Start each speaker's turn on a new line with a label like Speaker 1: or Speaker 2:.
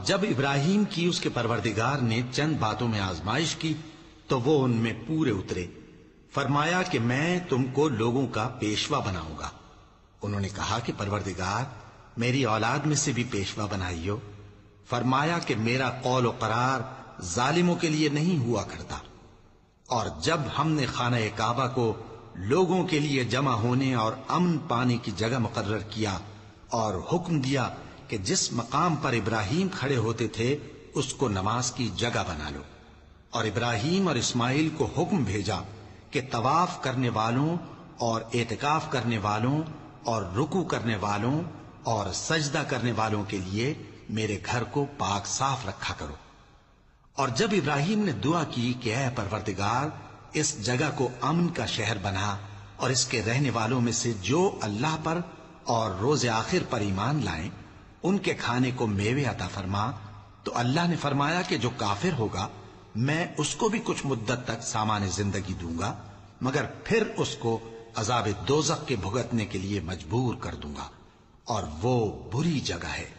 Speaker 1: جب ابراہیم کی اس کے پروردگار نے چند باتوں میں آزمائش کی تو وہ ان میں پورے اترے. فرمایا کہ میں تم کو لوگوں کا پیشوا بناؤں گا. انہوں نے کہا کہ پروردگار میری اولاد میں سے بھی پیشوا بنائیو. فرمایا کہ میرا قول و قرار ظالموں کے لیے نہیں ہوا کرتا. اور جب ہم نے خانہ کعبہ کو لوگوں کے لیے جمع ہونے اور امن پانے کی جگہ مقرر کیا اور حکم دیا کہ جس مقام پر ابراہیم کھڑے ہوتے تھے اس کو نماز کی جگہ بنا لو، اور ابراہیم اور اسماعیل کو حکم بھیجا کہ طواف کرنے والوں اور اعتکاف کرنے والوں اور رکوع کرنے والوں اور سجدہ کرنے والوں کے لیے میرے گھر کو پاک صاف رکھا کرو. اور جب ابراہیم نے دعا کی کہ اے پروردگار اس جگہ کو امن کا شہر بنا اور اس کے رہنے والوں میں سے جو اللہ پر اور روز آخر پر ایمان لائیں ان کے کھانے کو میوے عطا فرما، تو اللہ نے فرمایا کہ جو کافر ہوگا میں اس کو بھی کچھ مدت تک سامان زندگی دوں گا، مگر پھر اس کو عذاب دوزخ کے بھگتنے کے لیے مجبور کر دوں گا، اور وہ بری جگہ ہے.